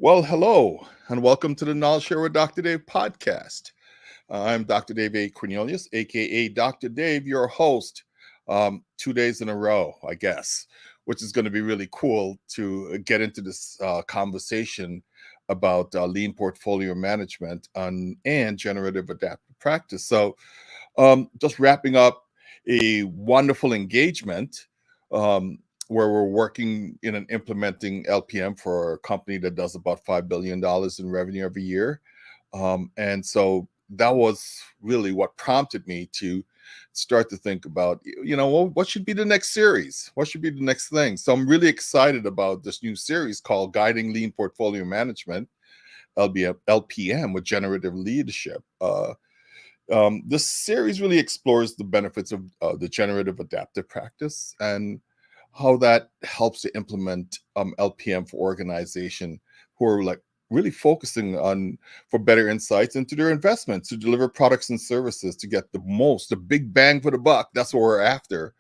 Well, hello, and welcome to the Knowledge Share with Dr. Dave podcast. I'm Dr. Dave A. Cornelius, aka Dr. Dave, your host, 2 days in a row, I guess, which is going to be really cool to get into this conversation about lean portfolio management and generative adaptive practice. Just wrapping up a wonderful engagement um, where we're working in and implementing LPM for a company that does about $5 billion in revenue every year. And so that was really what prompted me to start to think about, well, what should be the next series? What should be the next thing? So I'm really excited about this new series called Guiding Lean Portfolio Management, LPM, with Generative Leadership. This series really explores the benefits of the generative adaptive practice and how that helps to implement LPM for organization who are like really focusing on for better insights into their investments to deliver products and services to get the big bang for the buck. That's what we're after.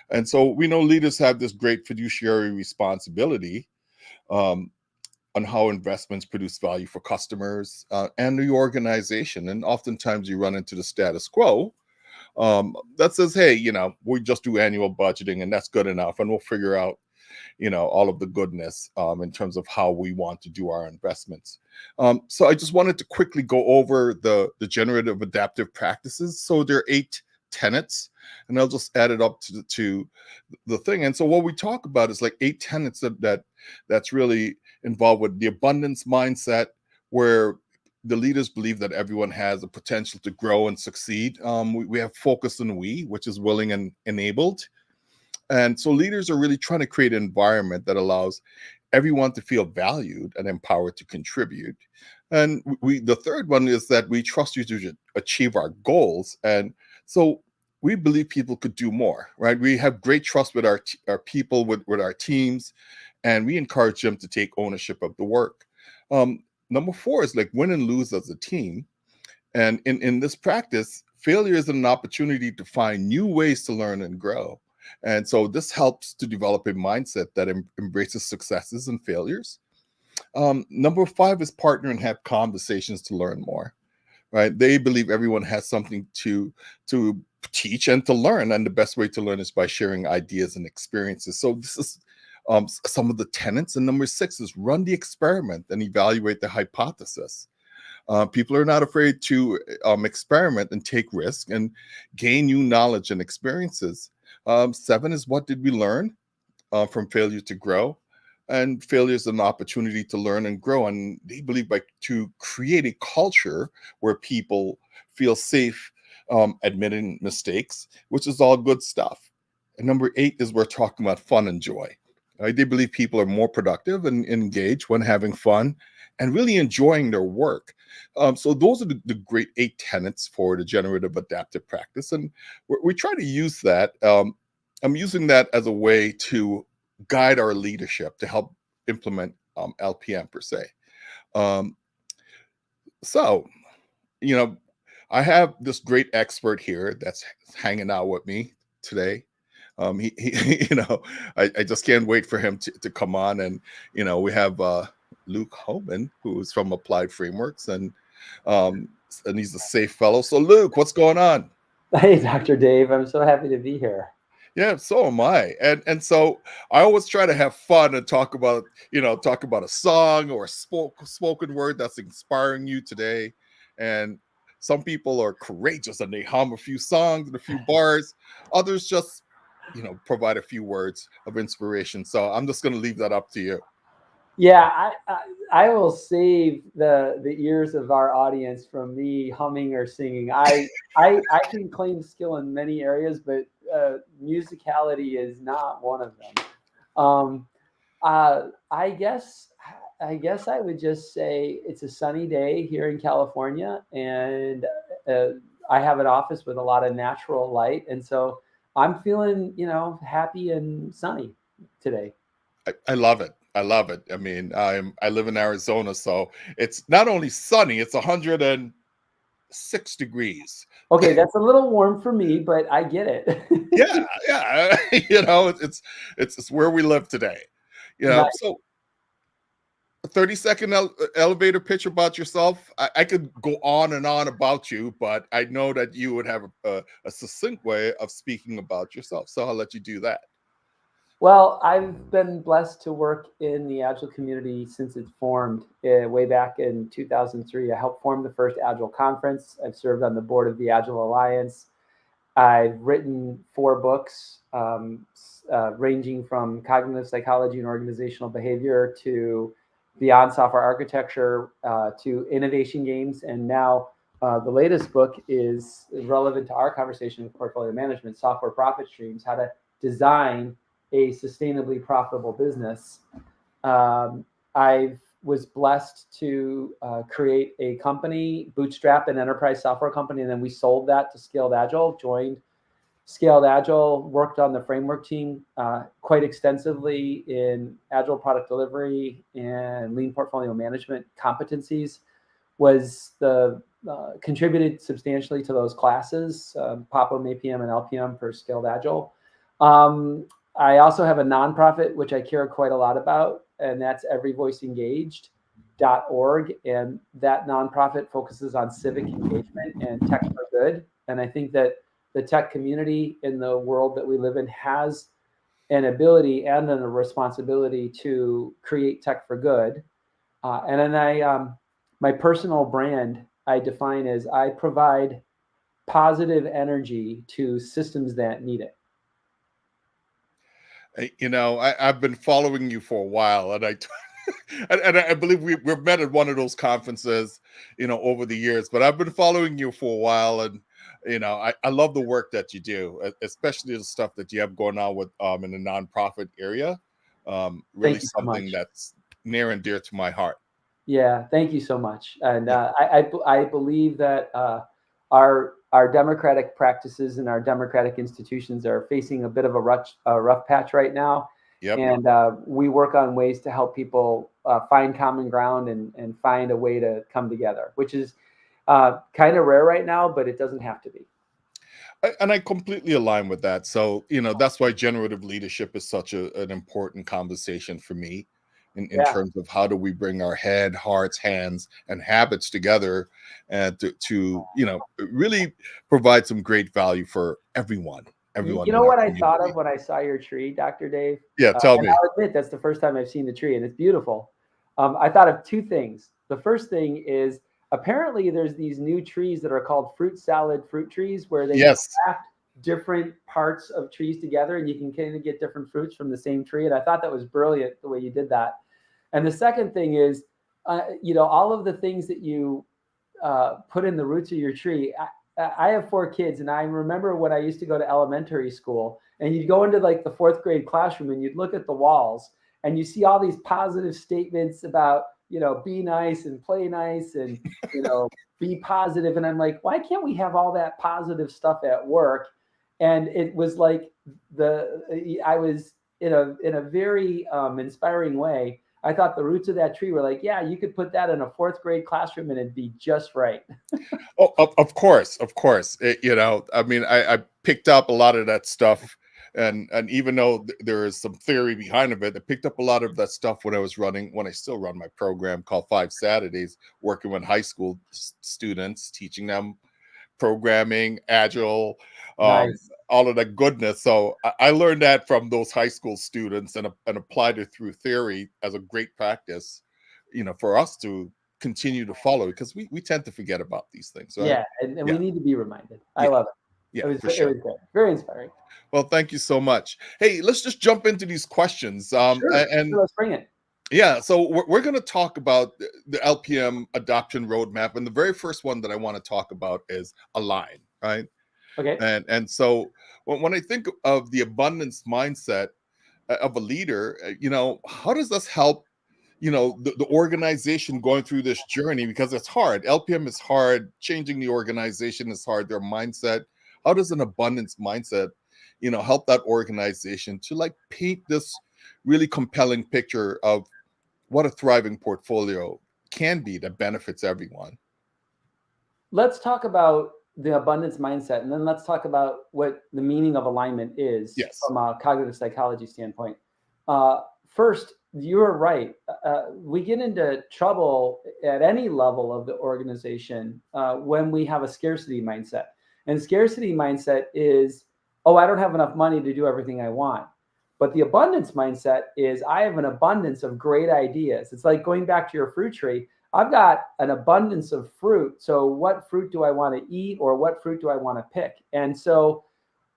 And so we know leaders have this great fiduciary responsibility um, on how investments produce value for customers and the organization. And oftentimes you run into the status quo that says, hey, we just do annual budgeting and that's good enough. And we'll figure out, all of the goodness in terms of how we want to do our investments. So I just wanted to quickly go over the generative adaptive practices. So there are 8 tenets, and I'll just add it up to the thing. And so what we talk about is like 8 tenets that's really involved with the abundance mindset, where the leaders believe that everyone has the potential to grow and succeed. We have focus on we, which is willing and enabled. And so leaders are really trying to create an environment that allows everyone to feel valued and empowered to contribute. And the third one is that we trust you to achieve our goals. And so we believe people could do more, right? We have great trust with our people, with our teams, and we encourage them to take ownership of the work. Number 4 is like win and lose as a team. And in this practice, failure is an opportunity to find new ways to learn and grow. And so this helps to develop a mindset that embraces successes and failures. Number 5 is partner and have conversations to learn more, right? They believe everyone has something to teach and to learn. And the best way to learn is by sharing ideas and experiences. So this is some of the tenets. And number 6 is run the experiment and evaluate the hypothesis. People are not afraid to experiment and take risk and gain new knowledge and experiences. 7 is what did we learn from failure to grow? And failure is an opportunity to learn and grow. And they believe to create a culture where people feel safe admitting mistakes, which is all good stuff. And number 8 is we're talking about fun and joy. Right? They believe people are more productive and engaged when having fun and really enjoying their work. So those are the great 8 tenets for the generative adaptive practice. And we try to use that. I'm using that as a way to guide our leadership to help implement LPM per se. Um, so, you know, I have this great expert here that's hanging out with me today. He I just can't wait for him to come on. And, we have Luke Homan, who is from Applied Frameworks, um, and he's a safe fellow. So, Luke, what's going on? Hey, Dr. Dave, I'm so happy to be here. Yeah, so am I. And so I always try to have fun and talk about a song or a spoken word that's inspiring you today. And some people are courageous and they hum a few songs and a few bars. Others just, provide a few words of inspiration. So I'm just going to leave that up to you. Yeah, I will save the ears of our audience from me humming or singing. I can claim skill in many areas, but musicality is not one of them. Um, I guess I would just say it's a sunny day here in California, and uh, I have an office with a lot of natural light, and so I'm feeling happy and sunny today. I love it. I love it. I mean, I live in Arizona, so it's not only sunny, it's 106 degrees. Okay, that's a little warm for me, but I get it. Yeah, yeah. It's where we live today. Nice. So a 30-second elevator pitch about yourself? I could go on and on about you, but I know that you would have a succinct way of speaking about yourself. So I'll let you do that. Well, I've been blessed to work in the Agile community since it formed way back in 2003. I helped form the first Agile conference. I've served on the board of the Agile Alliance. I've written 4 books, ranging from cognitive psychology and organizational behavior to beyond software architecture to innovation games. And now the latest book is relevant to our conversation with portfolio management, software profit streams, how to design a sustainably profitable business. I was blessed to create a company, bootstrap an enterprise software company, and then we sold that to Scaled Agile, joined Scaled Agile, worked on the framework team quite extensively in Agile product delivery and lean portfolio management competencies, was the contributed substantially to those classes, POPM, APM, and LPM for Scaled Agile. I also have a nonprofit, which I care quite a lot about, and that's everyvoiceengaged.org. And that nonprofit focuses on civic engagement and tech for good. And I think that the tech community in the world that we live in has an ability and a responsibility to create tech for good. And then my personal brand, I define as I provide positive energy to systems that need it. I've been following you for a while, and and I believe we've met at one of those conferences, over the years. But I've been following you for a while, and I love the work that you do, especially the stuff that you have going on with in the nonprofit area. Really Thank you so something much. that's near and dear to my heart. Yeah, thank you so much. And Yeah. I believe that our democratic practices and our democratic institutions are facing a bit of a rough patch right now. Yep. And we work on ways to help people find common ground and find a way to come together, which is kind of rare right now, but it doesn't have to be. And I completely align with that. So, that's why generative leadership is such an important conversation for me in Yeah. terms of how do we bring our head, hearts, hands, and habits together and to really provide some great value for everyone You in know our what I thought of community. when I saw your tree, Dr. Dave? Yeah, tell And me. I'll admit that's the first time I've seen the tree, and it's beautiful. I thought of 2 things. The first thing is apparently there's these new trees that are called fruit salad fruit trees where they Yes. graft different parts of trees together and you can kind of get different fruits from the same tree. And I thought that was brilliant the way you did that. And the second thing is, all of the things that you put in the roots of your tree. I have 4 kids, and I remember when I used to go to elementary school, and you'd go into like the 4th grade classroom, and you'd look at the walls, and you see all these positive statements about be nice and play nice and be positive. And I'm like, why can't we have all that positive stuff at work? And it was like I was in a very inspiring way. I thought the roots of that tree were like, yeah, you could put that in a 4th grade classroom and it'd be just right. Oh, of course, of course. I mean, I picked up a lot of that stuff, and even though there is some theory behind of it, I picked up a lot of that stuff when I still run my program called 5 Saturdays, working with high school students, teaching them programming, agile, Nice. all of that goodness. So I learned that from those high school students and applied it through theory as a great practice, for us to continue to follow because we tend to forget about these things, right? Yeah, and Yeah, we need to be reminded. I yeah, love it. yeah, It was for it sure. was good. Very inspiring. Well, thank you so much. Hey, let's just jump into these questions. Sure. And Sure, let's bring it. yeah, so we're going to talk about the LPM adoption roadmap, and the very first one that I want to talk about is align, right? Okay. And so when I think of the abundance mindset of a leader, how does this help, the organization going through this journey? Because it's hard. LPM is hard. Changing the organization is hard. Their mindset. How does an abundance mindset, help that organization to like paint this really compelling picture of what a thriving portfolio can be that benefits everyone? Let's talk about the abundance mindset, and then let's talk about what the meaning of alignment is Yes. from a cognitive psychology standpoint. First, you're right. We get into trouble at any level of the organization when we have a scarcity mindset. And scarcity mindset is, oh, I don't have enough money to do everything I want. But the abundance mindset is, I have an abundance of great ideas. It's like going back to your fruit tree. I've got an abundance of fruit. So what fruit do I want to eat, or what fruit do I want to pick? And so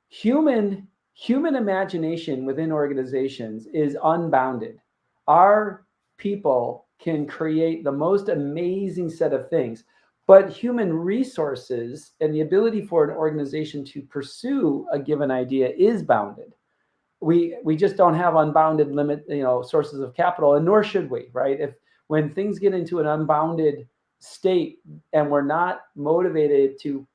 human imagination within organizations is unbounded. Our people can create the most amazing set of things, but human resources and the ability for an organization to pursue a given idea is bounded. We just don't have unbounded limit, sources of capital, and nor should we, right? If when things get into an unbounded state and we're not motivated to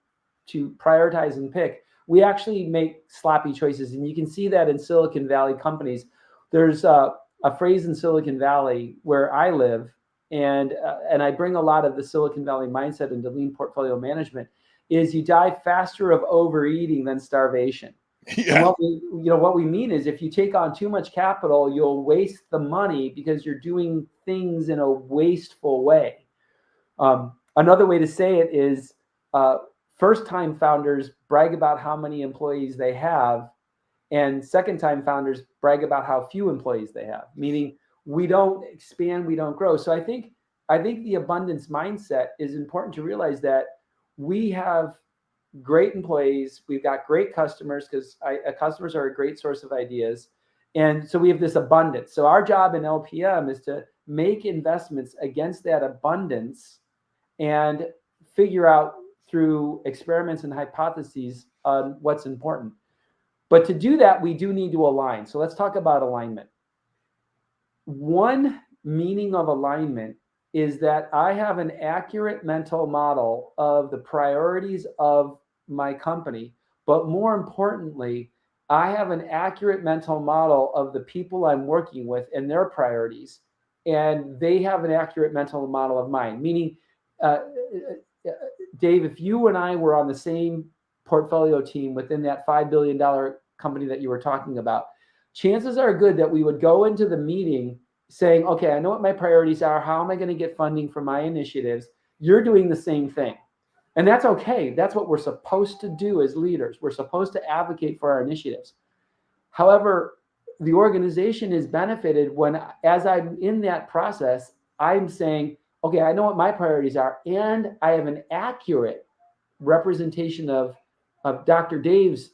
prioritize and pick, we actually make sloppy choices. And you can see that in Silicon Valley companies. There's a phrase in Silicon Valley where I live, and I bring a lot of the Silicon Valley mindset into lean portfolio management, is you die faster of overeating than starvation. And Yeah. what we mean is, if you take on too much capital, you'll waste the money because you're doing things in a wasteful way. Another way to say it is, first-time founders brag about how many employees they have, and second-time founders brag about how few employees they have. Meaning, we don't expand, we don't grow. So I think the abundance mindset is important to realize that we have great employees, we've got great customers, because customers are a great source of ideas, and so we have this abundance. So our job in LPM is to make investments against that abundance and figure out through experiments and hypotheses on what's important. But to do that, we do need to align. So let's talk about alignment. One meaning of alignment is that I have an accurate mental model of the priorities of my company, but more importantly, I have an accurate mental model of the people I'm working with and their priorities, and they have an accurate mental model of mine. Meaning, uh, Dave, if you and I were on the same portfolio team within that $5 billion company that you were talking about, chances are good that we would go into the meeting saying, okay, I know what my priorities are. How am I going to get funding for my initiatives? You're doing the same thing. And that's okay. That's what we're supposed to do as leaders. We're supposed to advocate for our initiatives. However, the organization is benefited when, as I'm in that process, I'm saying, okay, I know what my priorities are, and I have an accurate representation of Dr. Dave's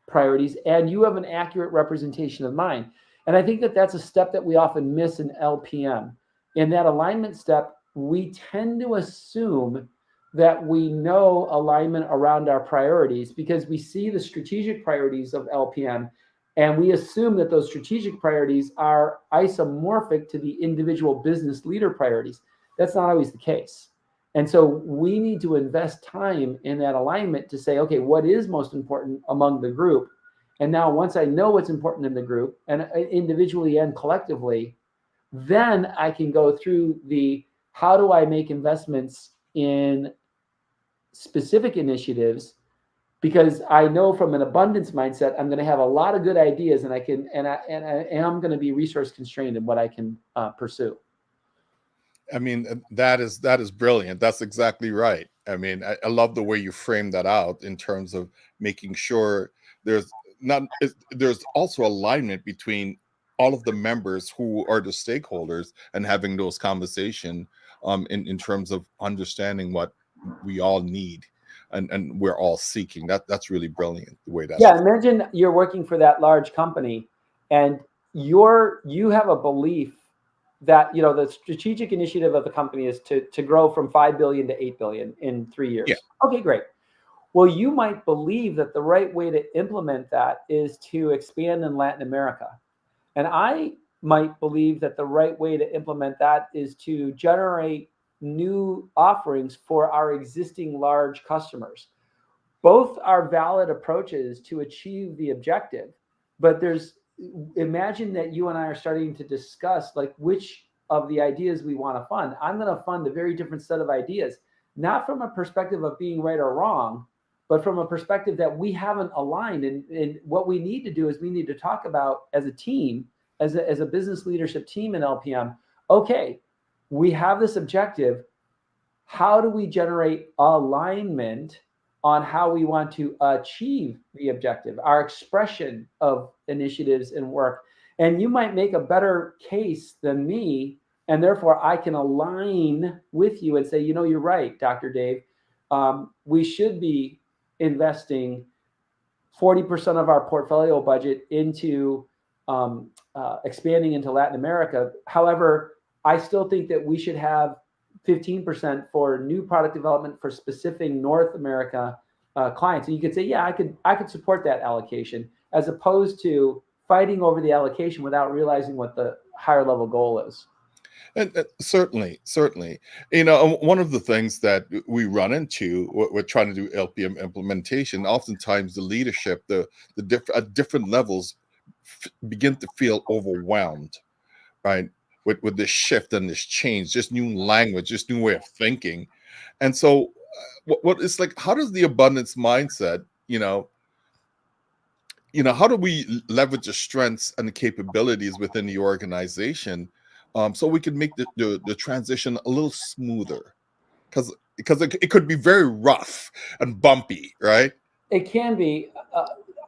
priorities, and you have an accurate representation of mine. And I think that that's a step that we often miss in LPM. In that alignment step, we tend to assume that we know alignment around our priorities because we see the strategic priorities of LPM, and we assume that those strategic priorities are isomorphic to the individual business leader priorities. That's not always the case. And so we need to invest time in that alignment to say, okay, what is most important among the group? And now once I know what's important in the group, and individually and collectively, then I can go through the, how do I make investments in specific initiatives, because I know from an abundance mindset, I'm going to have a lot of good ideas, and I'm going to be resource constrained in what I can pursue. I mean, that is brilliant. That's exactly right. I mean, I love the way you frame that out in terms of making sure there's there's also alignment between all of the members who are the stakeholders, and having those conversation in terms of understanding what we all need, and we're all seeking. That's really brilliant the way that's. Yeah, imagine you're working for that large company, and you have a belief that the strategic initiative of the company is to grow from 5 billion to 8 billion in 3 years. Yeah. Okay, great. Well, you might believe that the right way to implement that is to expand in Latin America. And I might believe that the right way to implement that is to generate new offerings for our existing large customers. Both are valid approaches to achieve the objective, but imagine that you and I are starting to discuss like which of the ideas we want to fund. I'm going to fund a very different set of ideas, not from a perspective of being right or wrong, but from a perspective that we haven't aligned. And what we need to do is we need to talk about as a team, as a business leadership team in LPM, okay, we have this objective. How do we generate alignment on how we want to achieve the objective, our expression of initiatives and work? And you might make a better case than me, and therefore I can align with you and say, you know, you're right, Dr. Dave. We should be investing 40% of our portfolio budget into expanding into Latin America. However, I still think that we should have 15% for new product development for specific North America clients. And you could say, yeah, I could support that allocation, as opposed to fighting over the allocation without realizing what the higher level goal is. And certainly, you know, one of the things that we run into, we're trying to do LPM implementation. Oftentimes, the leadership, at different levels, begin to feel overwhelmed, right? With this shift and this change, this new language, this new way of thinking, and so, what it's like? How does the abundance mindset, how do we leverage the strengths and the capabilities within the organization, so we can make the transition a little smoother? Because it could be very rough and bumpy, right? It can be.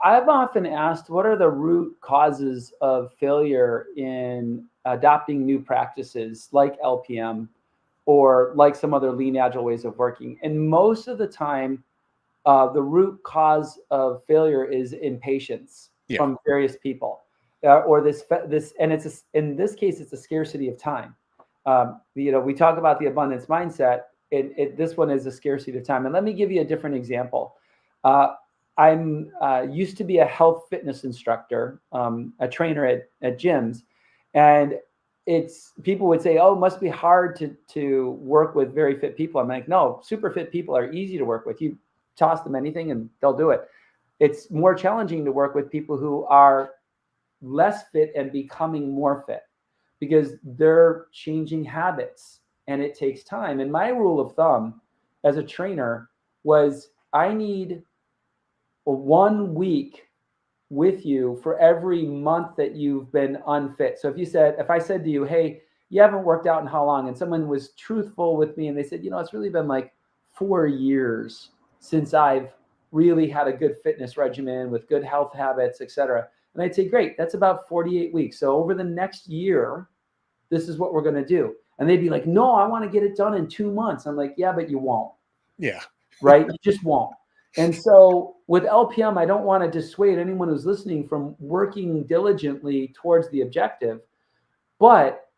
I've often asked, what are the root causes of failure in adopting new practices like LPM or like some other lean agile ways of working? And most of the time, the root cause of failure is impatience Yeah. from various people, or and in this case, it's a scarcity of time. We talk about the abundance mindset. This one is a scarcity of time. And let me give you a different example. I'm used to be a health fitness instructor, a trainer at gyms, and people would say, oh, it must be hard to work with very fit people. I'm like, no, super fit people are easy to work with. You toss them anything and they'll do it. It's more challenging to work with people who are less fit and becoming more fit, because they're changing habits and it takes time. And my rule of thumb as a trainer was, I need 1 week with you for every month that you've been unfit. So if I said to you, hey, you haven't worked out in how long? And someone was truthful with me and they said, it's really been like 4 years since I've really had a good fitness regimen with good health habits, et cetera. And I'd say, great, that's about 48 weeks. So over the next year, this is what we're going to do. And they'd be like, no, I want to get it done in 2 months. I'm like, yeah, but you won't. Yeah. Right? You just won't. And so with LPM, I don't want to dissuade anyone who's listening from working diligently towards the objective. But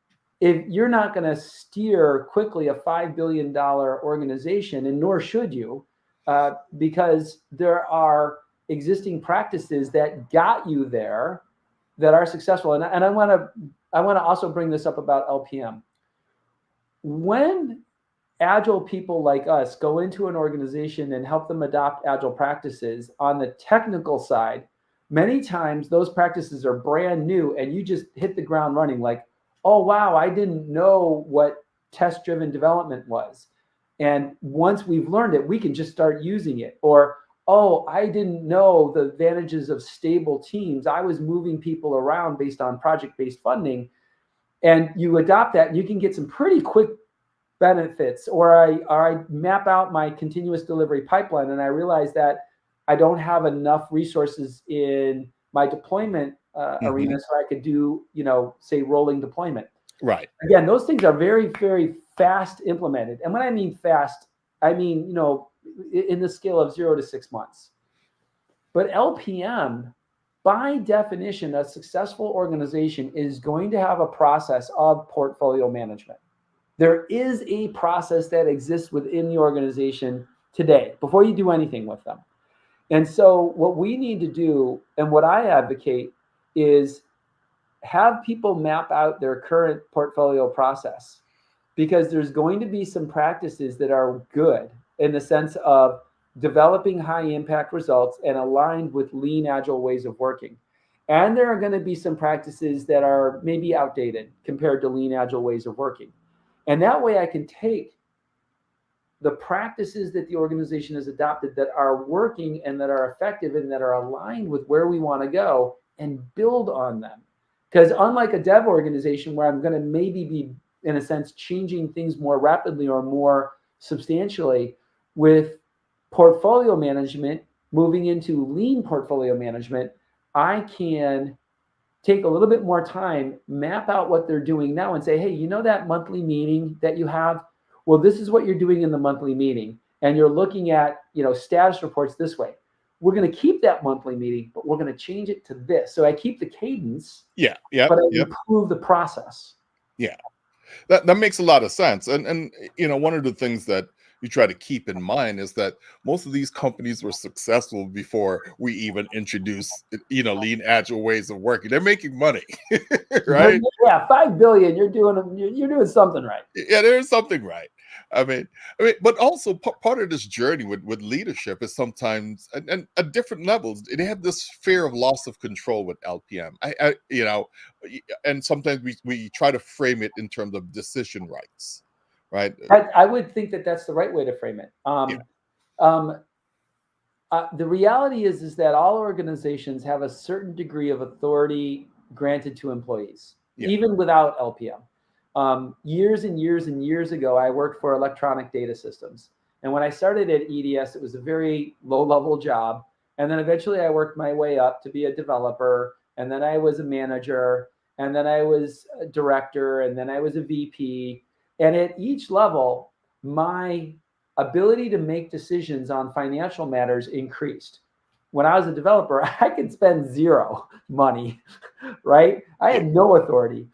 if you're not going to steer quickly a $5 billion organization, and nor should you, because there are existing practices that got you there that are successful. And I want to also bring this up about LPM. When agile people like us go into an organization and help them adopt agile practices on the technical side, many times those practices are brand new and you just hit the ground running, like, oh, wow, I didn't know what test-driven development was. And once we've learned it, we can just start using it. Or, oh, I didn't know the advantages of stable teams. I was moving people around based on project-based funding. And you adopt that, and you can get some pretty quick benefits. Or I map out my continuous delivery pipeline, and I realize that I don't have enough resources in my deployment arena, so I could do, say, rolling deployment. Right. Again, those things are very, very fast implemented. And when I mean fast, I mean, in the scale of 0 to 6 months. But LPM, by definition, a successful organization is going to have a process of portfolio management. There is a process that exists within the organization today before you do anything with them. And so what we need to do, and what I advocate, is have people map out their current portfolio process, because there's going to be some practices that are good in the sense of developing high impact results and aligned with lean agile ways of working. And there are going to be some practices that are maybe outdated compared to lean agile ways of working. And that way I can take the practices that the organization has adopted that are working and that are effective and that are aligned with where we want to go and build on them. Because unlike a dev organization where I'm going to maybe be, in a sense, changing things more rapidly or more substantially, with portfolio management, moving into lean portfolio management, I can take a little bit more time, map out what they're doing now and say, hey, you know that monthly meeting that you have? Well, this is what you're doing in the monthly meeting. And you're looking at, status reports this way. We're going to keep that monthly meeting, but we're going to change it to this. So I keep the cadence, Yeah. but I Yep. improve the process. Yeah. That makes a lot of sense. And one of the things that you try to keep in mind is that most of these companies were successful before we even introduced, lean agile ways of working. They're making money, right? Yeah, 5 billion. You're doing something right. Yeah, there's something right. I mean, but also part of this journey with leadership is sometimes and at different levels they have this fear of loss of control with LPM. And sometimes we try to frame it in terms of decision rights, right? I would think that that's the right way to frame it. Yeah, Um, the reality is that all organizations have a certain degree of authority granted to employees, yeah, even without LPM. Years and years and years ago, I worked for electronic data systems. And when I started at EDS, it was a very low level job. And then eventually I worked my way up to be a developer. And then I was a manager. And then I was a director. And then I was a VP. And at each level, my ability to make decisions on financial matters increased. When I was a developer, I could spend zero money, right? I yeah, had no authority.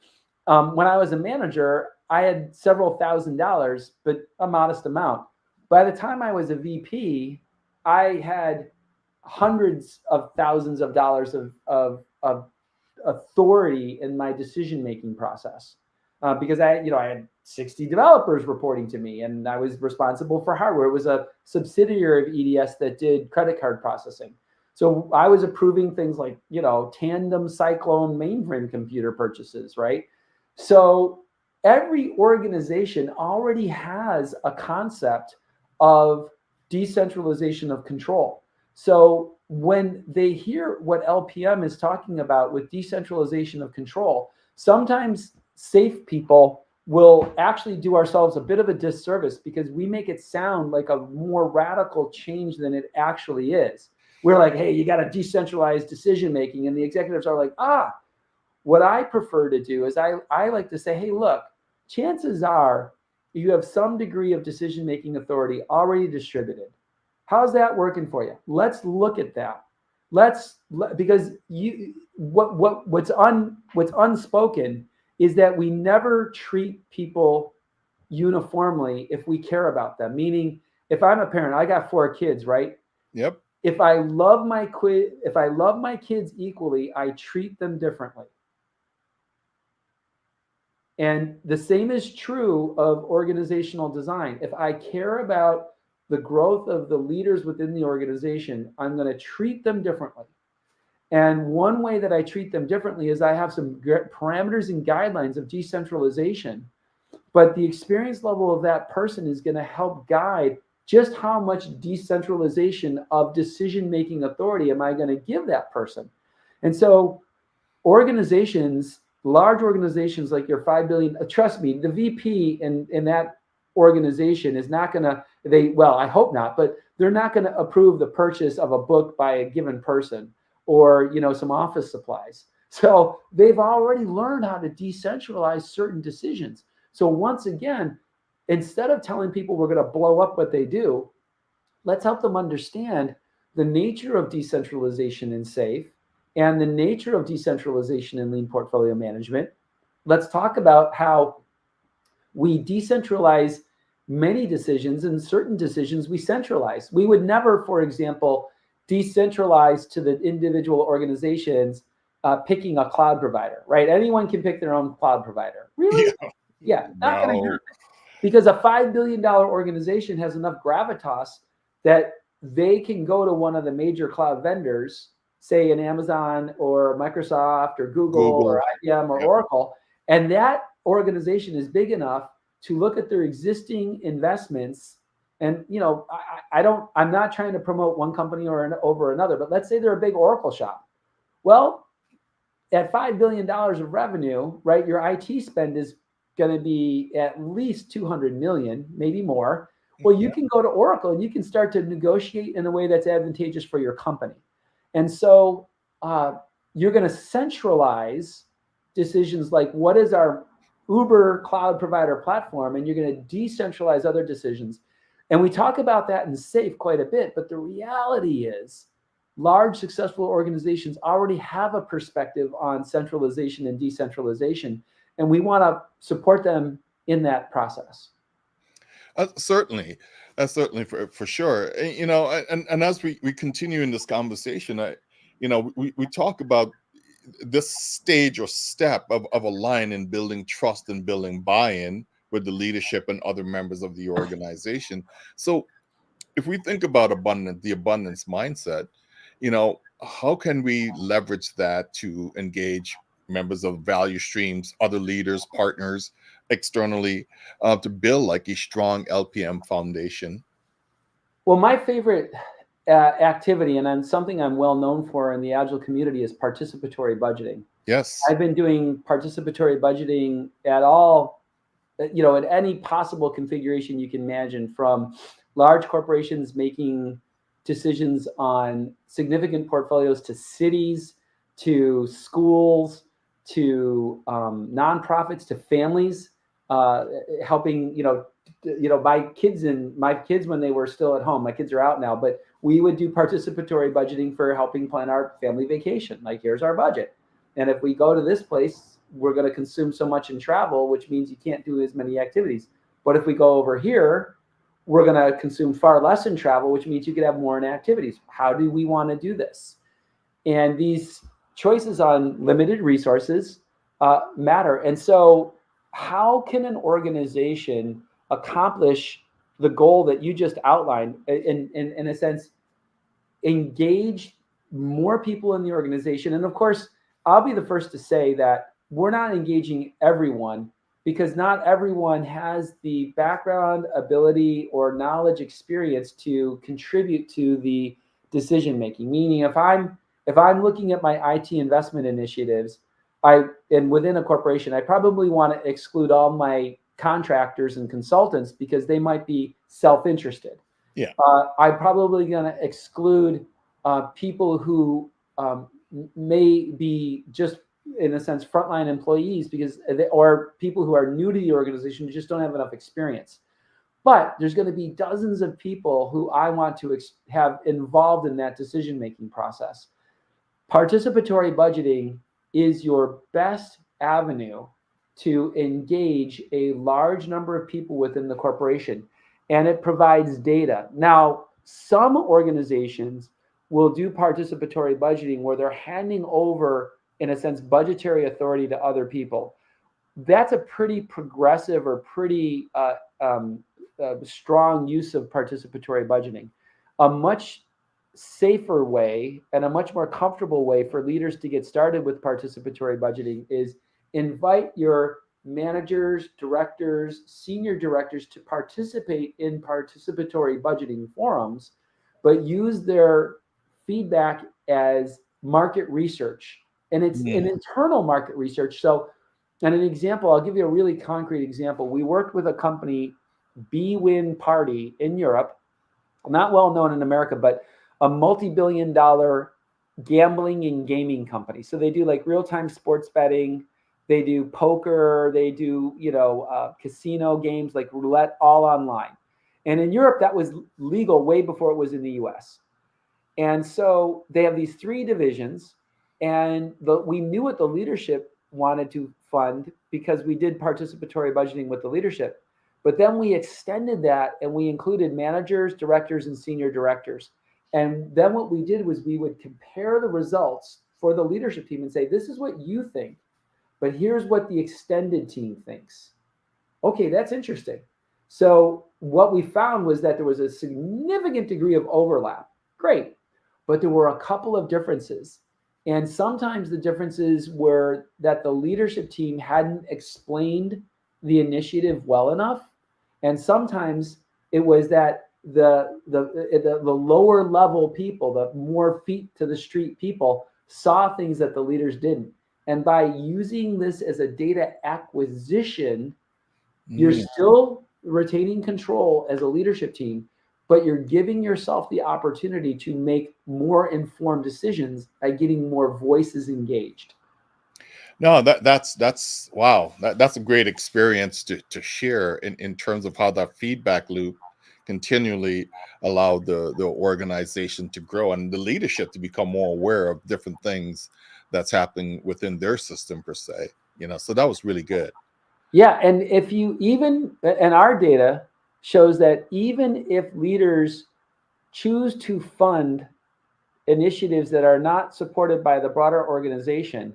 When I was a manager, I had several $1,000s, but a modest amount. By the time I was a VP, I had hundreds of thousands of dollars of authority in my decision making process because I had 60 developers reporting to me, and I was responsible for hardware. It was a subsidiary of EDS that did credit card processing. So I was approving things like Tandem Cyclone mainframe computer purchases, right? So every organization already has a concept of decentralization of control. So when they hear what LPM is talking about with decentralization of control, sometimes safe people will actually do ourselves a bit of a disservice because we make it sound like a more radical change than it actually is. We're like, hey, you got to decentralize decision making. And the executives are like, what I prefer to do is I like to say, hey, look, chances are you have some degree of decision making authority already distributed. How's that working for you? Let's look at that. Because what's unspoken is that we never treat people uniformly if we care about them. Meaning, if I'm a parent, I got 4 kids, right? yep, If I love my kids equally, I treat them differently. And the same is true of organizational design. If I care about the growth of the leaders within the organization, I'm going to treat them differently. And one way that I treat them differently is I have some parameters and guidelines of decentralization, but the experience level of that person is going to help guide just how much decentralization of decision-making authority am I going to give that person. And so organizations, large organizations like your 5 billion, trust me, the VP in that organization is not going to, I hope not, but they're not going to approve the purchase of a book by a given person or, some office supplies. So they've already learned how to decentralize certain decisions. So once again, instead of telling people we're going to blow up what they do, let's help them understand the nature of decentralization in SAFE and the nature of decentralization in lean portfolio management. Let's talk about how we decentralize many decisions and certain decisions we centralize. We would never, for example, decentralize to the individual organizations picking a cloud provider, right? Anyone can pick their own cloud provider. Really? yeah. Yeah, not going to No, happen. Because a $5 billion organization has enough gravitas that they can go to one of the major cloud vendors, say an Amazon or Microsoft or Google or Google. IBM or Yep. Oracle, and that organization is big enough to look at their existing investments. And I'm not trying to promote one company over another, but let's say they're a big Oracle shop. Well, at $5 billion of revenue, right, your IT spend is going to be at least 200 million, maybe more. Well, you can go to Oracle and you can start to negotiate in a way that's advantageous for your company. And so you're going to centralize decisions like what is our Uber cloud provider platform, and you're going to decentralize other decisions. And we talk about that in SAFE quite a bit, but the reality is large successful organizations already have a perspective on centralization and decentralization, and we want to support them in that process. Certainly, certainly for sure. And as we continue in this conversation, we talk about this stage or step of a line in building trust and building buy-in with the leadership and other members of the organization. So if we think about the abundance mindset, how can we leverage that to engage members of value streams, other leaders, partners externally, to build like a strong LPM foundation? Well, my favorite activity, and then something I'm well known for in the Agile community, is participatory budgeting. Yes. I've been doing participatory budgeting at all, at any possible configuration you can imagine, from large corporations making decisions on significant portfolios to cities, to schools, to nonprofits, to families, helping, my kids when they were still at home. My kids are out now, but we would do participatory budgeting for helping plan our family vacation. Like, here's our budget. And if we go to this place, we're going to consume so much in travel, which means you can't do as many activities. But if we go over here, we're going to consume far less in travel, which means you could have more in activities. How do we want to do this? And these choices on limited resources matter. And so how can an organization accomplish the goal that you just outlined, in a sense, engage more people in the organization? And of course, I'll be the first to say that we're not engaging everyone, because not everyone has the background, ability, or knowledge, experience to contribute to the decision making. Meaning, if I'm looking at my IT investment initiatives, and within a corporation, I probably want to exclude all my contractors and consultants because they might be self-interested. Yeah. I'm probably going to exclude people who may be just, in a sense, frontline employees, or people who are new to the organization who just don't have enough experience. But there's going to be dozens of people who I want to have involved in that decision-making process. Participatory budgeting is your best avenue to engage a large number of people within the corporation, and it provides data. Now, some organizations will do participatory budgeting where they're handing over, in a sense, budgetary authority to other people. That's a pretty progressive or pretty strong use of participatory budgeting. A much safer way and a much more comfortable way for leaders to get started with participatory budgeting is invite your managers, directors, senior directors to participate in participatory budgeting forums, but use their feedback as market research. And it's an internal market research. So, and an example, I'll give you a really concrete example. We worked with a company, B-Win Party, in Europe, not well known in America, but a multi-billion-dollar gambling and gaming company. So they do like real-time sports betting, they do poker, they do casino games like roulette, all online. And in Europe, that was legal way before it was in the US. And so they have these three divisions, and we knew what the leadership wanted to fund because we did participatory budgeting with the leadership. But then we extended that and we included managers, directors, and senior directors. And then what we did was we would compare the results for the leadership team and say, this is what you think, but here's what the extended team thinks. Okay, that's interesting. So what we found was that there was a significant degree of overlap. Great. But there were a couple of differences. And sometimes the differences were that the leadership team hadn't explained the initiative well enough. And sometimes it was that the lower level people, the more feet to the street people, saw things that the leaders didn't. And by using this as a data acquisition, you're Mm. still retaining control as a leadership team, but you're giving yourself the opportunity to make more informed decisions by getting more voices engaged. No, that's wow. That's a great experience to share in terms of how that feedback loop continually allowed the organization to grow and the leadership to become more aware of different things that's happening within their system per se. So that was really good. Yeah, and if you even, and our data shows that even if leaders choose to fund initiatives that are not supported by the broader organization,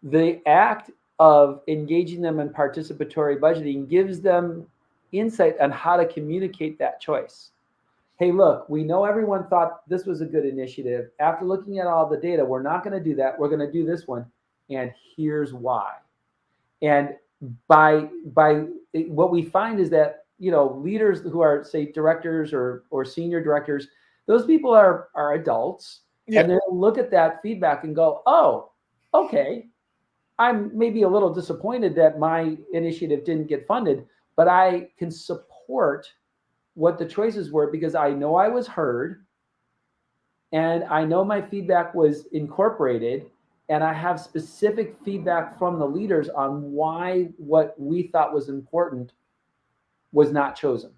the act of engaging them in participatory budgeting gives them insight on how to communicate that choice. Hey, look, we know everyone thought this was a good initiative. After looking at all the data, we're not going to do that. We're going to do this one. And here's why. And by what we find is that leaders who are, say, directors or senior directors, those people are adults, Yeah. and they'll look at that feedback and go, oh, okay, I'm maybe a little disappointed that my initiative didn't get funded, but I can support what the choices were because I know I was heard and I know my feedback was incorporated, and I have specific feedback from the leaders on why what we thought was important was not chosen.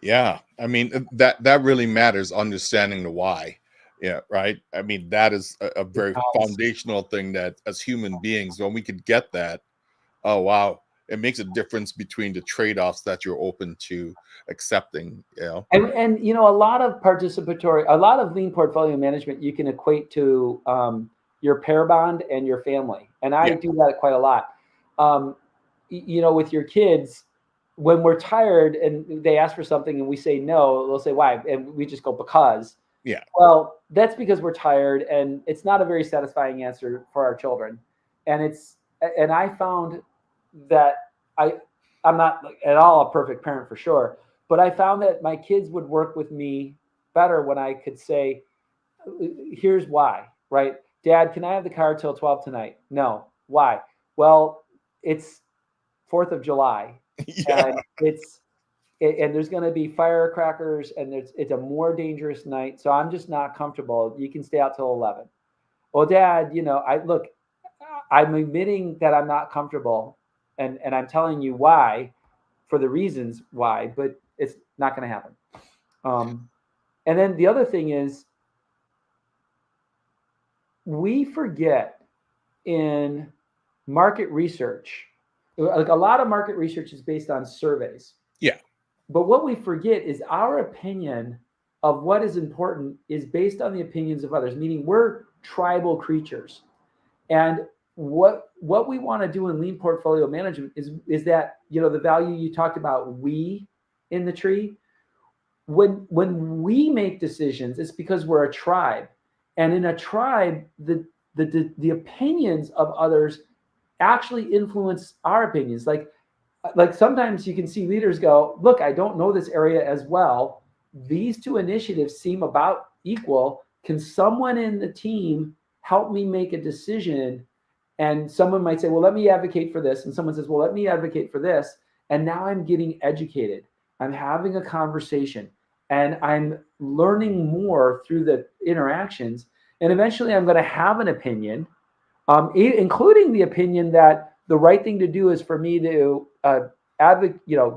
Yeah. I mean, that really matters, understanding the why. Yeah, right. I mean, that is a It very counts. foundational thing that as human beings, when we could get that, oh wow, it makes a difference between the trade-offs that you're open to accepting. And a lot of a lot of lean portfolio management you can equate to your pair bond and your family, and I Yeah. do that quite a lot. Um, with your kids, when we're tired and they ask for something and we say no, they'll say why, and we just go because. Yeah. Well, that's because we're tired, and it's not a very satisfying answer for our children. And I found that I I'm not like, at all a perfect parent for sure, but I found that my kids would work with me better when I could say, here's why, right? Dad, can I have the car till 12 tonight? No. Why? Well, it's 4th of July, Yeah. and and there's going to be firecrackers, and it's a more dangerous night, so I'm just not comfortable. You can stay out till 11. Well, Dad, I'm admitting that I'm not comfortable, and I'm telling you why, for the reasons why, but it's not going to happen. Um, and then the other thing is, we forget in market research, like a lot of market research is based on surveys. Yeah. But what we forget is our opinion of what is important is based on the opinions of others, meaning we're tribal creatures. And what we want to do in lean portfolio management is that, the value you talked about, we in the tree, when we make decisions, it's because we're a tribe. And in a tribe, the opinions of others actually influence our opinions. Like sometimes you can see leaders go, look, I don't know this area as well. These two initiatives seem about equal. Can someone in the team help me make a decision? And someone might say, well, let me advocate for this. And someone says, well, let me advocate for this. And now I'm getting educated. I'm having a conversation and I'm learning more through the interactions. And eventually I'm going to have an opinion, including the opinion that the right thing to do is for me to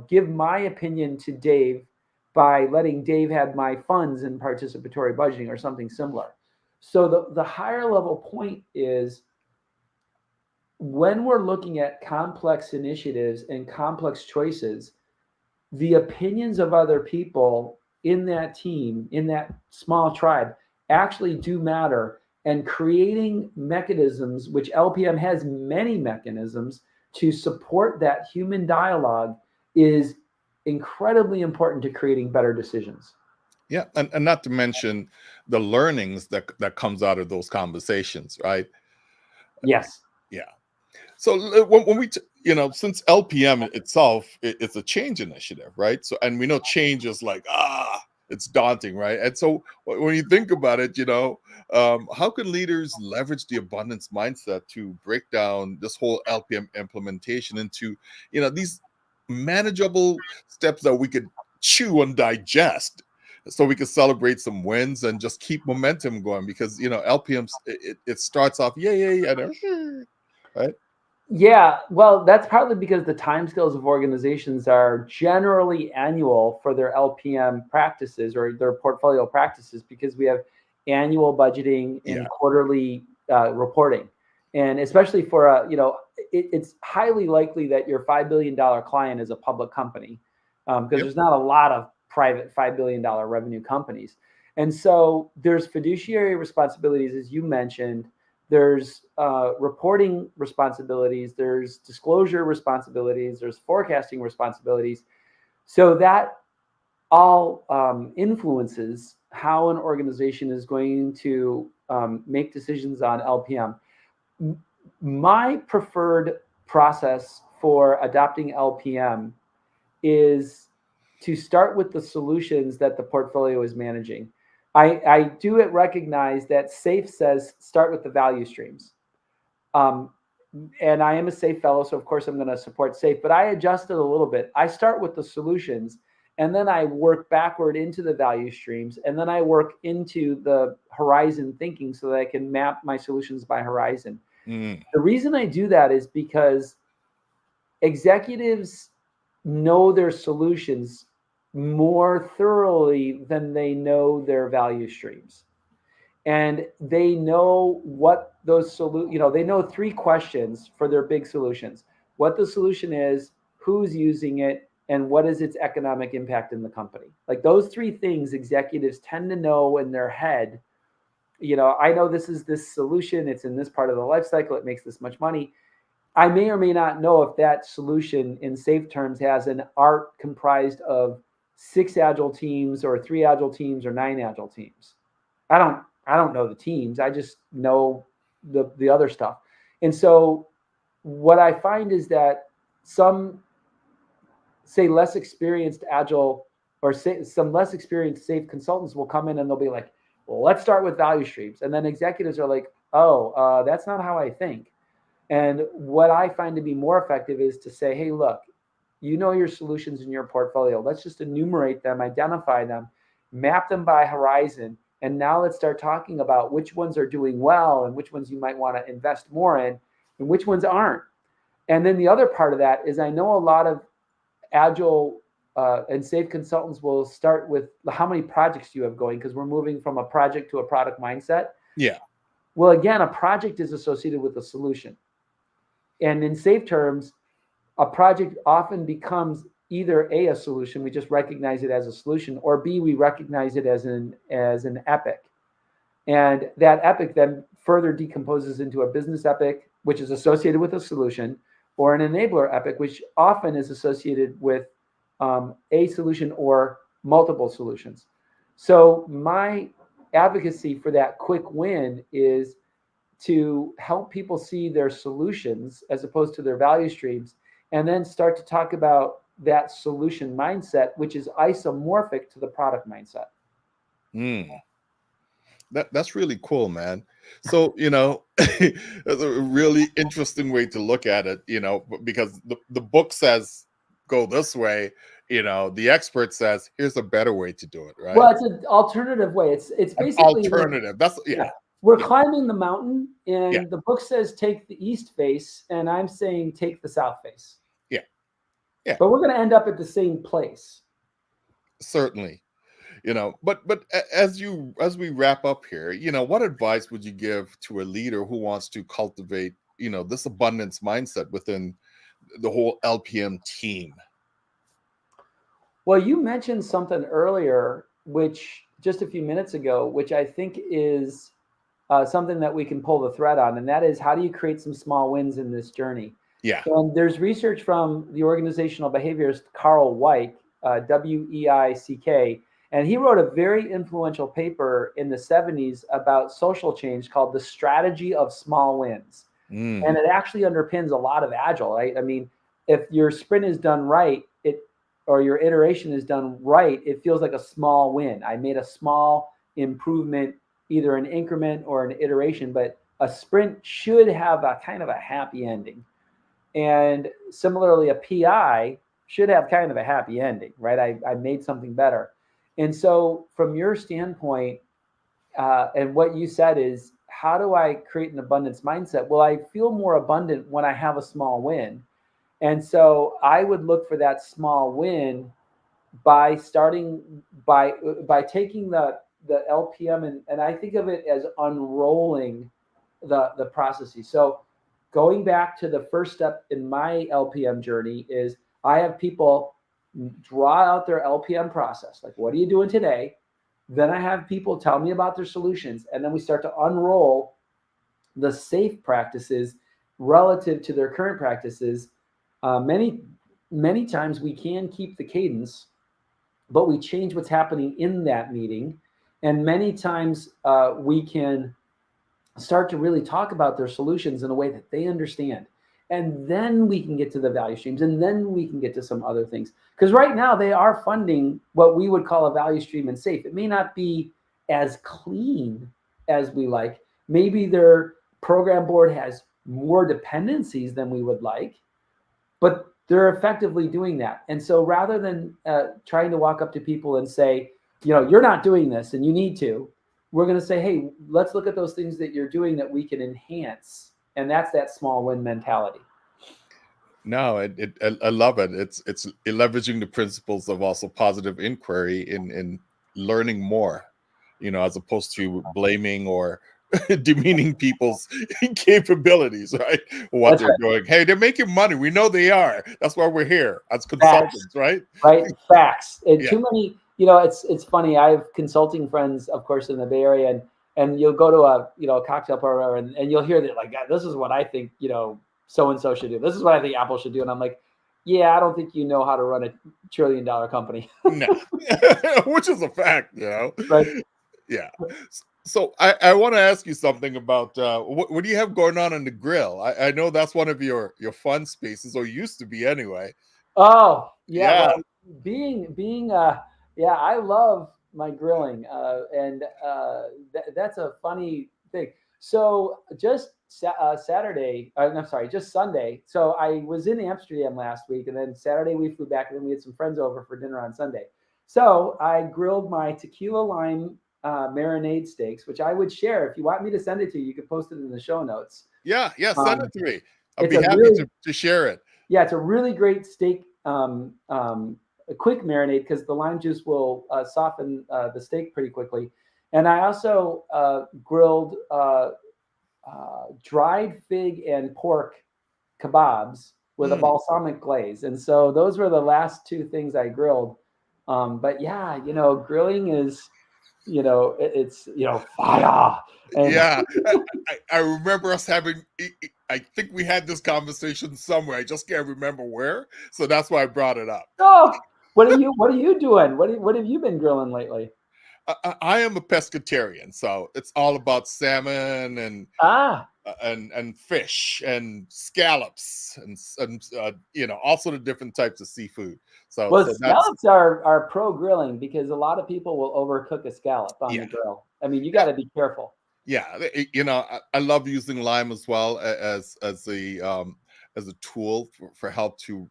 give my opinion to Dave by letting Dave have my funds in participatory budgeting or something similar. So the higher level point is, when we're looking at complex initiatives and complex choices, the opinions of other people in that team, in that small tribe, actually do matter. And creating mechanisms, which LPM has many mechanisms to support that human dialogue, is incredibly important to creating better decisions. Yeah. And not to mention the learnings that comes out of those conversations, right? Yes. Yeah. So when since LPM itself, it's a change initiative, right? So, and we know change is like, it's daunting, right? And so when you think about it, How can leaders leverage the abundance mindset to break down this whole LPM implementation into, these manageable steps that we could chew and digest, so we could celebrate some wins and just keep momentum going? Because LPMs, it starts off yay, and then, right? Yeah, well, that's partly because the timescales of organizations are generally annual for their LPM practices or their portfolio practices, because we have annual budgeting Yeah. and quarterly reporting. And especially for it's highly likely that your $5 billion client is a public company, because Yep. there's not a lot of private $5 billion revenue companies. And so there's fiduciary responsibilities, as you mentioned. There's reporting responsibilities, there's disclosure responsibilities, there's forecasting responsibilities. So that all influences how an organization is going to make decisions on LPM. My preferred process for adopting LPM is to start with the solutions that the portfolio is managing. I do recognize that SAFE says start with the value streams. Um, and I am a SAFE fellow, so of course I'm going to support SAFE, but I adjust it a little bit. I start with the solutions, and then I work backward into the value streams, and then I work into the horizon thinking so that I can map my solutions by horizon. Mm. The reason I do that is because executives know their solutions more thoroughly than they know their value streams. And they know what they know three questions for their big solutions: what the solution is, who's using it, and what is its economic impact in the company. Like those three things executives tend to know in their head. I know this is this solution, it's in this part of the life cycle, it makes this much money. I may or may not know if that solution in SAFE terms has an art comprised of 6 agile teams or 3 agile teams or 9 agile teams. I don't know the teams. I just know the other stuff. And so what I find is that some, say, less experienced agile, or say some less experienced SAFE consultants will come in and they'll be like, well, let's start with value streams. And then executives are like, oh, that's not how I think. And what I find to be more effective is to say, hey, look, you know your solutions in your portfolio. Let's just enumerate them, identify them, map them by horizon. And now let's start talking about which ones are doing well and which ones you might want to invest more in and which ones aren't. And then the other part of that is I know a lot of agile and SAFE consultants will start with how many projects do you have going, because we're moving from a project to a product mindset. Yeah. Well, again, a project is associated with a solution. And in SAFE terms, a project often becomes either a solution, we just recognize it as a solution, or B, we recognize it as an epic. And that epic then further decomposes into a business epic, which is associated with a solution, or an enabler epic, which often is associated with a solution or multiple solutions. So my advocacy for that quick win is to help people see their solutions as opposed to their value streams, and then start to talk about that solution mindset, which is isomorphic to the product mindset. Mm. That's really cool, man. So, that's a really interesting way to look at it, because the book says go this way, the expert says here's a better way to do it, right? Well, it's an alternative way. It's An basically like, alternative. That's yeah, we're yeah, climbing the mountain, yeah, and the book says take the east face, and I'm saying take the south face. yeah, yeah, But we're going to end up at the same place. certainly. As we wrap up here, what advice would you give to a leader who wants to cultivate, this abundance mindset within the whole LPM team? Well, you mentioned something earlier, which just a few minutes ago, which I think is something that we can pull the thread on, and that is how do you create some small wins in this journey? Yeah. And there's research from the organizational behaviorist Carl Weick, Weick, and he wrote a very influential paper in the 70s about social change called The Strategy of Small Wins. And Mm. it actually underpins a lot of agile, right? I mean, if your sprint is done right, or your iteration is done right, it feels like a small win. I made a small improvement either an increment or an iteration, but a sprint should have a kind of a happy ending. And similarly, a PI should have kind of a happy ending, right? I made something better. And so, from your standpoint, and what you said is, how do I create an abundance mindset? Well, I feel more abundant when I have a small win. And so I would look for that small win by starting by taking the LPM, and I think of it as unrolling the processes. So going back to the first step in my LPM journey is I have people draw out their LPM process. Like, what are you doing today? Then I have people tell me about their solutions, and then we start to unroll the safe practices relative to their current practices. Many times we can keep the cadence, but we change what's happening in that meeting. And many times we can start to really talk about their solutions in a way that they understand. And then we can get to the value streams, and then we can get to some other things. Because right now they are funding what we would call a value stream and safe. It may not be as clean as we like. Maybe their program board has more dependencies than we would like, but they're effectively doing that. And so rather than trying to walk up to people and say, you're not doing this and you need to, we're going to say, hey, let's look at those things that you're doing that we can enhance. And that's that small win mentality. No, I love it. It's leveraging the principles of also positive inquiry in learning more, as opposed to blaming or demeaning people's capabilities, right? What That's they're doing. Hey, they're making money. We know they are. That's why we're here as consultants, right? Right? Facts. And Yeah. too many, it's funny. I have consulting friends, of course, in the Bay Area, and you'll go to a cocktail parlor, and you'll hear that, like, this is what I think, so and so should do. This is what I think Apple should do. And I'm like, yeah, I don't think you know how to run a $1 trillion company. No. Which is a fact, Right. Yeah. So I want to ask you something about what do you have going on the grill? I know that's one of your fun spaces, or used to be anyway. Oh, yeah. Yeah. Well, being yeah, I love my grilling, and that's a funny thing. So just Saturday, I'm sorry, just Sunday. So I was in Amsterdam last week, and then Saturday we flew back, and then we had some friends over for dinner on Sunday. So I grilled my tequila lime marinade steaks, which I would share. If you want me to send it to you, you can post it in the show notes. Yeah, send it to me. I'll It's be a happy really to share it. Yeah, it's a really great steak, a quick marinade, because the lime juice will soften the steak pretty quickly. And I also grilled dried fig and pork kebabs with a balsamic glaze. And so those were the last two things I grilled. But yeah, grilling is, it's, fire. And Yeah, I remember us having. I think we had this conversation somewhere. I just can't remember where. So that's why I brought it up. oh, what are you doing? What have you been grilling lately? I am a pescatarian, so it's all about salmon Ah, and fish and scallops and also the different types of seafood. So well, that's scallops are pro grilling, because a lot of people will overcook a scallop on the yeah. grill. I mean, you got to be careful. Yeah, I love using lime as well as a tool for help to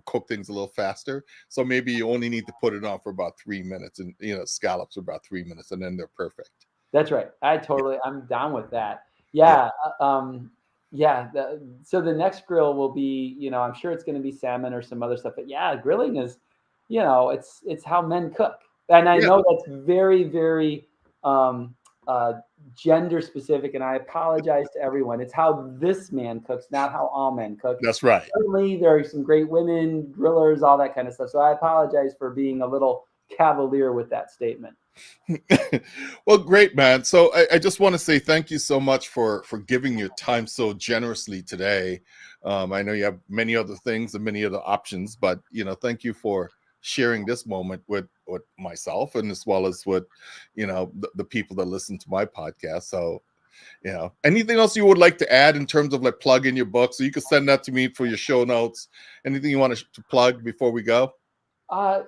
cook things a little faster. So maybe you only need to put it on for about 3 minutes, and scallops are about 3 minutes, and then they're perfect. That's right. Yeah, I'm down with that. yeah, Yeah. Yeah. So the next grill will be, I'm sure it's going to be salmon or some other stuff. But yeah, grilling is, it's how men cook. And I yeah. know that's very, very um, uh, gender specific. And I apologize to everyone. It's how this man cooks, not how all men cook. That's right. Certainly, there are some great women grillers, all that kind of stuff. So I apologize for being a little cavalier with that statement. Well, great, man. So I just want to say thank you so much for giving your time so generously today. I know you have many other things and many other options, but thank you for sharing this moment with myself, and as well as with the people that listen to my podcast. So anything else you would like to add in terms of like plug in your book? So you can send that to me for your show notes. Anything you want to plug before we go? Uh,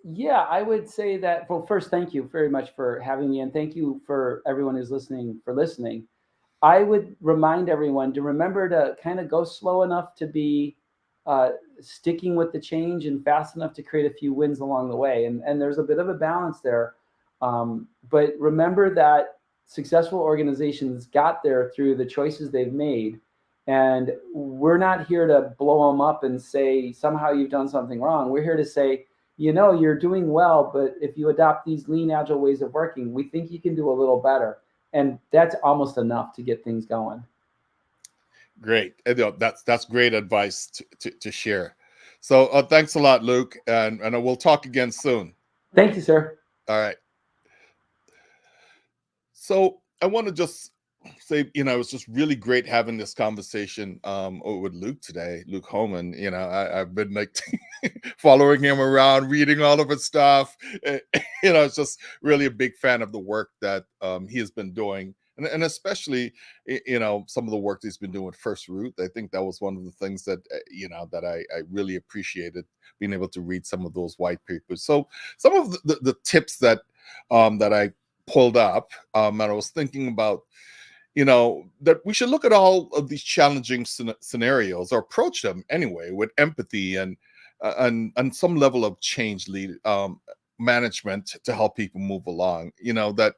Yeah, I would say that. Well, first, thank you very much for having me, and thank you for everyone who's listening for listening. I would remind everyone to remember to kind of go slow enough to be uh, sticking with the change and fast enough to create a few wins along the way. And there's a bit of a balance there. But remember that successful organizations got there through the choices they've made. And we're not here to blow them up and say, somehow you've done something wrong. We're here to say, you're doing well, but if you adopt these lean, agile ways of working, we think you can do a little better, and that's almost enough to get things going. Great. That's great advice to share. So thanks a lot, Luke, and we'll talk again soon. Thank you, sir. All right. So I want to just say, it's just really great having this conversation with Luke today, Luke Homan. I've been like following him around, reading all of his stuff. It's just really a big fan of the work that he has been doing. And especially, some of the work that he's been doing with First Root. I think that was one of the things that, that I really appreciated, being able to read some of those white papers. So some of the tips that I pulled up, and I was thinking about, that we should look at all of these challenging scenarios, or approach them anyway with empathy and some level of change management to help people move along. That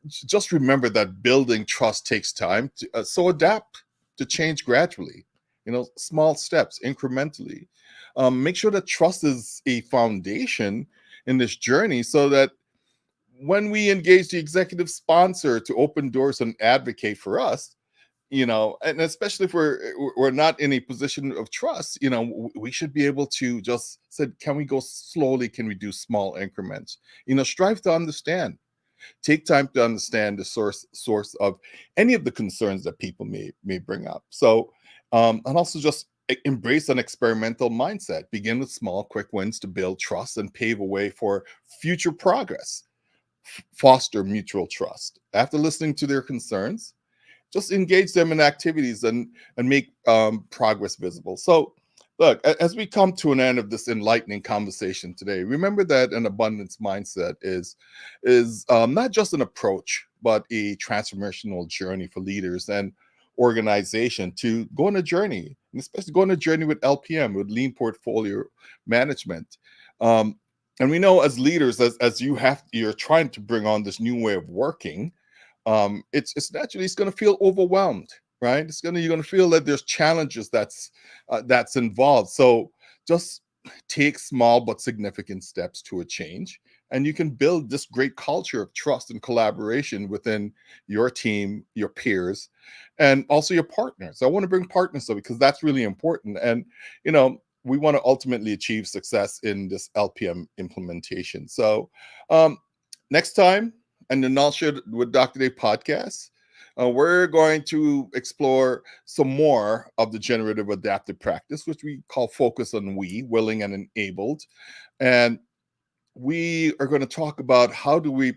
just remember that building trust takes time, so adapt to change gradually. Small steps, incrementally. Make sure that trust is a foundation in this journey, so that when we engage the executive sponsor to open doors and advocate for us, and especially if we're not in a position of trust, we should be able to just say, can we go slowly? Can we do small increments? Strive to understand. Take time to understand the source of any of the concerns that people may bring up. So, and also just embrace an experimental mindset. Begin with small, quick wins to build trust and pave a way for future progress. Foster mutual trust. After listening to their concerns, just engage them in activities and make progress visible. So, look, as we come to an end of this enlightening conversation today, remember that an abundance mindset is not just an approach, but a transformational journey for leaders and organization to go on a journey, and especially go on a journey with LPM, with Lean Portfolio Management. Um, and we know, as leaders, as you're trying to bring on this new way of working, it's naturally, it's going to feel overwhelmed, right? You're going to feel that there's challenges that's involved. So just take small but significant steps to a change, and you can build this great culture of trust and collaboration within your team, your peers, and also your partners. I want to bring partners up because that's really important. And we want to ultimately achieve success in this LPM implementation. So next time, and the Null Share with Dr. Dave podcast, we're going to explore some more of the generative adaptive practice, which we call focus on willing and enabled. And we are going to talk about how do we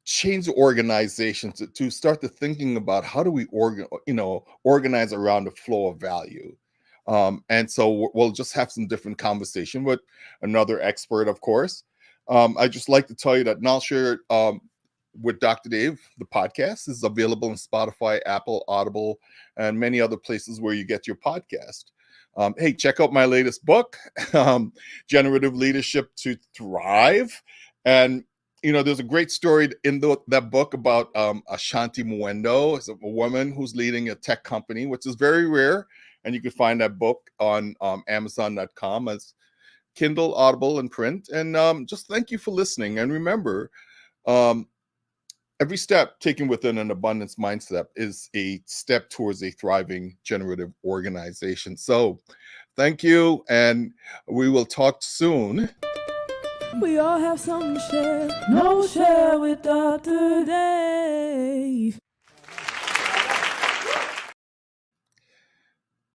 change the organization to start to thinking about how do we organize around the flow of value. And so we'll just have some different conversation with another expert, of course. I just like to tell you that Null Share with Dr. Dave, the podcast, is available on Spotify, Apple, Audible, and many other places where you get your podcast. Hey, check out my latest book, Generative Leadership to Thrive. And there's a great story in that book about Ashanti Mwendo. It's a woman who's leading a tech company, which is very rare. And you can find that book on Amazon.com as Kindle, Audible, and print. And just thank you for listening. And remember, every step taken within an abundance mindset is a step towards a thriving generative organization. So thank you, and we will talk soon. We all have something to share. No share with Dr. Dave.